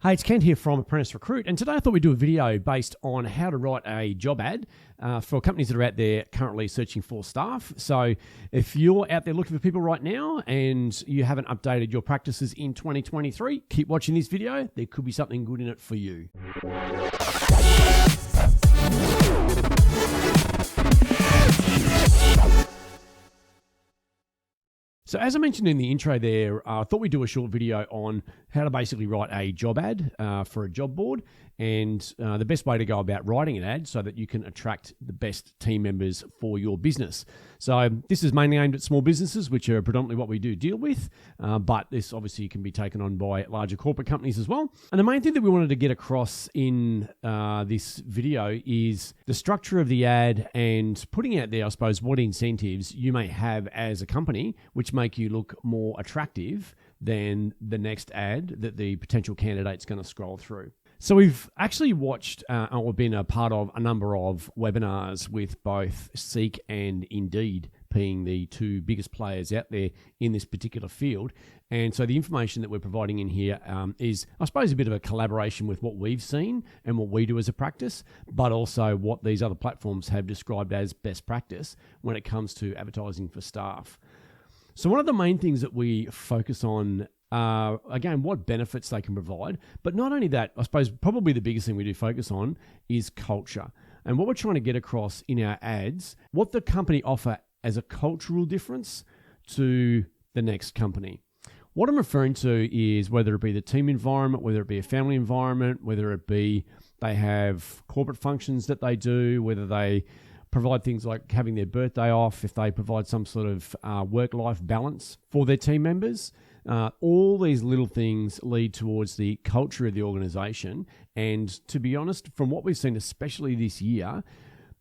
Hey, it's Kent here from Apprentice Recruit, and today I thought we'd do a video based on how to write a job ad for companies that are out there currently searching for staff. So if you're out there looking for people right now and you haven't updated your practices in 2023, keep watching this video. There could be something good in it for you. So as I mentioned in the intro there, I thought we'd do a short video on how to basically write a job ad for a job board and the best way to go about writing an ad so that you can attract the best team members for your business. So this is mainly aimed at small businesses, which are predominantly what we do deal with, but this obviously can be taken on by larger corporate companies as well. And the main thing that we wanted to get across in this video is the structure of the ad and putting out there, I suppose, what incentives you may have as a company, which make you look more attractive than the next ad that the potential candidate's going to scroll through. So we've actually watched or been a part of a number of webinars with both Seek and Indeed being the two biggest players out there in this particular field. And so the information that we're providing in here is, I suppose, a bit of a collaboration with what we've seen and what we do as a practice, but also what these other platforms have described as best practice when it comes to advertising for staff. So one of the main things that we focus on, again, what benefits they can provide. But not only that, I suppose probably the biggest thing we do focus on is culture. And what we're trying to get across in our ads, what the company offer as a cultural difference to the next company. What I'm referring to is whether it be the team environment, whether it be a family environment, whether it be they have corporate functions that they do, whether they provide things like having their birthday off, if they provide some sort of work-life balance for their team members. All these little things lead towards the culture of the organization. And to be honest, from what we've seen, especially this year,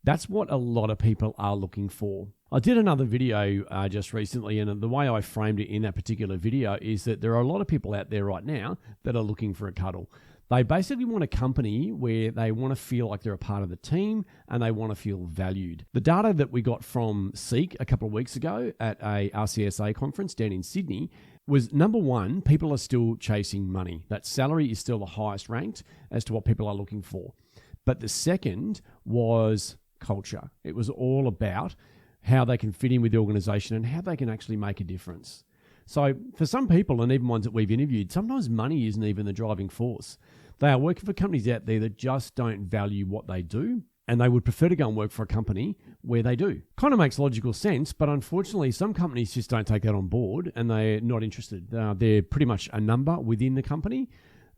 that's what a lot of people are looking for. I did another video just recently, and the way I framed it in that particular video is that there are a lot of people out there right now that are looking for a cuddle. They basically want a company where they want to feel like they're a part of the team and they want to feel valued. The data that we got from Seek a couple of weeks ago at a RCSA conference down in Sydney was, number one, people are still chasing money. That salary is still the highest ranked as to what people are looking for. But the second was culture. It was all about how they can fit in with the organization and how they can actually make a difference. So for some people, and even ones that we've interviewed, sometimes money isn't even the driving force. They are working for companies out there that just don't value what they do, and they would prefer to go and work for a company where they do. Kind of makes logical sense, but unfortunately, some companies just don't take that on board, and they're not interested. They're pretty much a number within the company,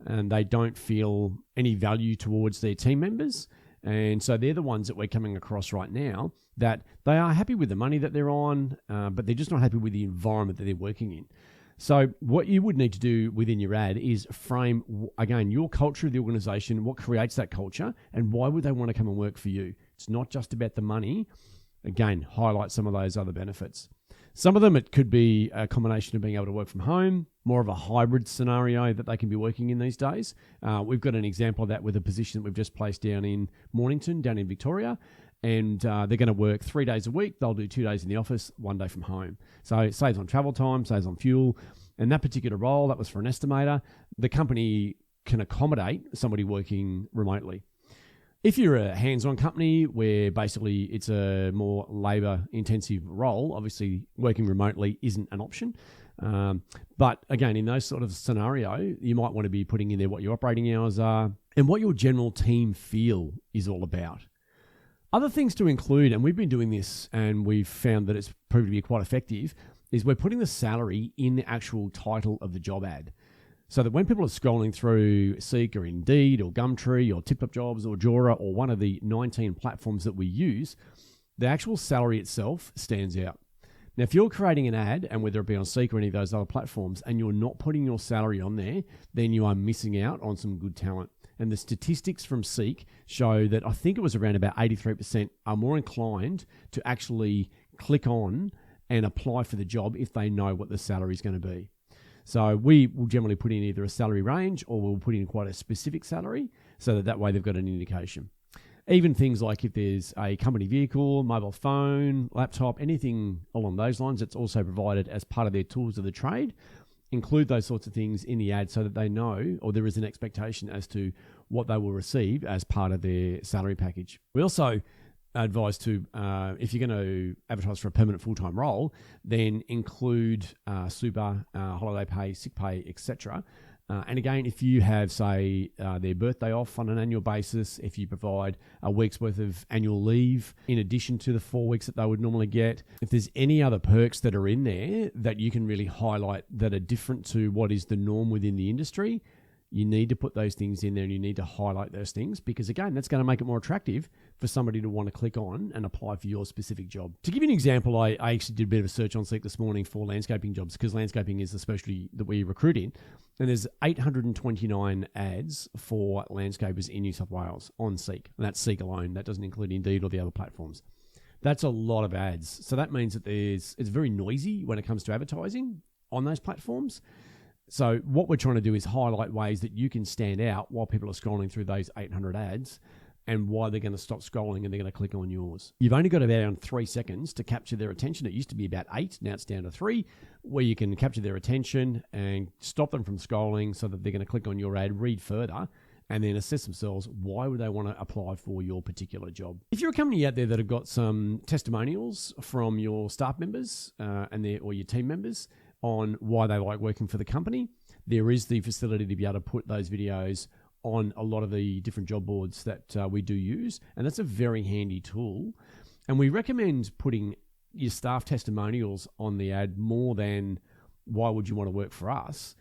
and they don't feel any value towards their team members. And so they're the ones that we're coming across right now, that they are happy with the money that they're on, but they're just not happy with the environment that they're working in. So what you would need to do within your ad is frame, again, your culture of the organization, what creates that culture, and why would they want to come and work for you? It's not just about the money. Again, highlight some of those other benefits. Some of them, it could be a combination of being able to work from home, more of a hybrid scenario that they can be working in these days. We've got an example of that with a position that we've just placed down in Mornington, down in Victoria, and they're going to work 3 days a week. They'll do 2 days in the office, 1 day from home. So it saves on travel time, saves on fuel. And that particular role, that was for an estimator. The company can accommodate somebody working remotely. If you're a hands-on company where basically it's a more labor-intensive role, obviously working remotely isn't an option. But again, in those sort of scenario, you might want to be putting in there what your operating hours are and what your general team feel is all about. Other things to include, and we've been doing this and we've found that it's proved to be quite effective, is we're putting the salary in the actual title of the job ad. So that when people are scrolling through Seek or Indeed or Gumtree or TipTop Jobs or Jora or one of the 19 platforms that we use, the actual salary itself stands out. Now, if you're creating an ad, and whether it be on Seek or any of those other platforms, and you're not putting your salary on there, then you are missing out on some good talent. And the statistics from Seek show that I think it was around about 83% are more inclined to actually click on and apply for the job if they know what the salary is going to be. So we will generally put in either a salary range or we'll put in quite a specific salary so that way they've got an indication. Even things like if there's a company vehicle, mobile phone, laptop, anything along those lines, it's also provided as part of their tools of the trade. include those sorts of things in the ad so that they know, or there is an expectation as to what they will receive as part of their salary package. We also advise to, if you're going to advertise for a permanent full-time role, then include super, holiday pay, sick pay, etc. And again, if you have, say, their birthday off on an annual basis, if you provide a week's worth of annual leave in addition to the 4 weeks that they would normally get, if there's any other perks that are in there that you can really highlight that are different to what is the norm within the industry, you need to put those things in there and you need to highlight those things because, again, that's going to make it more attractive for somebody to want to click on and apply for your specific job. To give you an example, I actually did a bit of a search on Seek this morning for landscaping jobs because landscaping is the specialty that we recruit in. And there's 829 ads for landscapers in New South Wales on Seek. And that's Seek alone. That doesn't include Indeed or the other platforms. That's a lot of ads. So that means that it's very noisy when it comes to advertising on those platforms. So what we're trying to do is highlight ways that you can stand out while people are scrolling through those 800 ads and why they're going to stop scrolling and they're going to click on yours. You've only got about 3 seconds to capture their attention. It used to be about 8, now it's down to 3, where you can capture their attention and stop them from scrolling so that they're going to click on your ad, read further, and then assess themselves why would they want to apply for your particular job. If you're a company out there that have got some testimonials from your staff members or your team members on why they like working for the company, there is the facility to be able to put those videos on a lot of the different job boards that we do use, and that's a very handy tool. And we recommend putting your staff testimonials on the ad more than why would you want to work for us,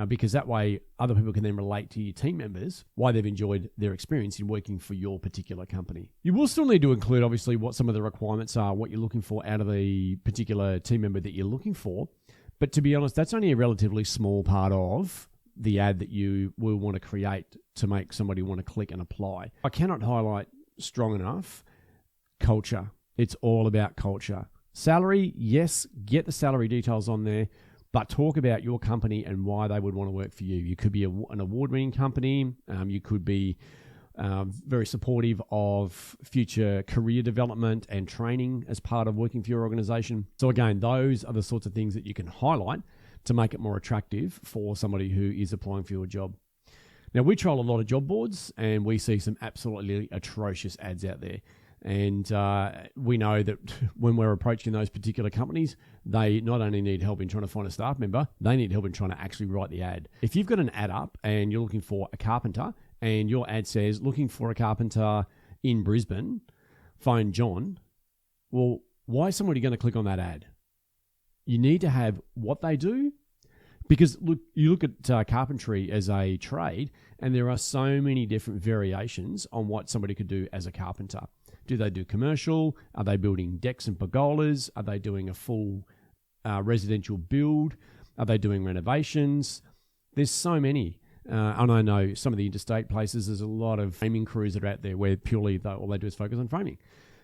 because that way other people can then relate to your team members why they've enjoyed their experience in working for your particular company. You will still need to include, obviously, what some of the requirements are, what you're looking for out of the particular team member that you're looking for. But to be honest, that's only a relatively small part of the ad that you will want to create to make somebody want to click and apply. I cannot highlight strong enough culture. It's all about culture. Salary, yes, get the salary details on there, but talk about your company and why they would want to work for you. You could be an award-winning company. You could be very supportive of future career development and training as part of working for your organization. So again, those are the sorts of things that you can highlight to make it more attractive for somebody who is applying for your job. Now, we trial a lot of job boards and we see some absolutely atrocious ads out there. And we know that when we're approaching those particular companies, they not only need help in trying to find a staff member, they need help in trying to actually write the ad. If you've got an ad up and you're looking for a carpenter and your ad says, looking for a carpenter in Brisbane, phone John, well, why is somebody going to click on that ad? You need to have what they do, because look, you look at carpentry as a trade and there are so many different variations on what somebody could do as a carpenter. Do they do commercial? Are they building decks and pergolas? Are they doing a full residential build? Are they doing renovations? There's so many. And I know some of the interstate places, there's a lot of framing crews that are out there where purely all they do is focus on framing.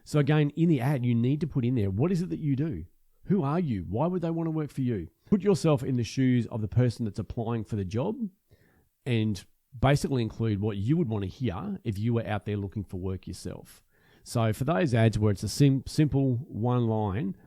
So again, in the ad, you need to put in there, what is it that you do? Who are you? Why would they want to work for you? Put yourself in the shoes of the person that's applying for the job and basically include what you would want to hear if you were out there looking for work yourself. So for those ads where it's a simple one line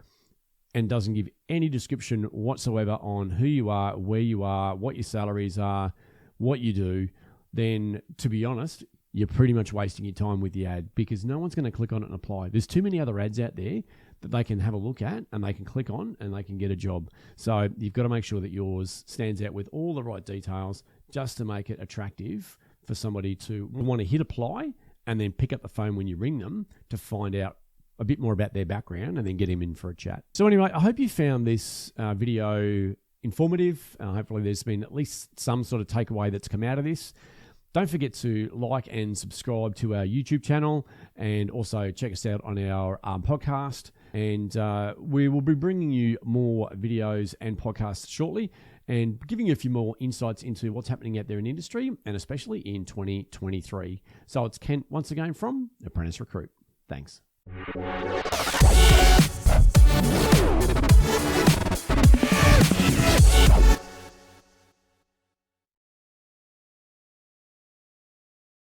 and doesn't give any description whatsoever on who you are, where you are, what your salaries are, what you do, then to be honest, you're pretty much wasting your time with the ad because no one's going to click on it and apply. There's too many other ads out there that they can have a look at and they can click on and they can get a job. So you've got to make sure that yours stands out with all the right details just to make it attractive for somebody to want to hit apply and then pick up the phone when you ring them to find out a bit more about their background and then get him in for a chat. So anyway, I hope you found this video informative. Hopefully there's been at least some sort of takeaway that's come out of this. Don't forget to like and subscribe to our YouTube channel and also check us out on our podcast. And we will be bringing you more videos and podcasts shortly and giving you a few more insights into what's happening out there in industry and especially in 2023. So it's Kent once again from Apprentice Recruit. Thanks.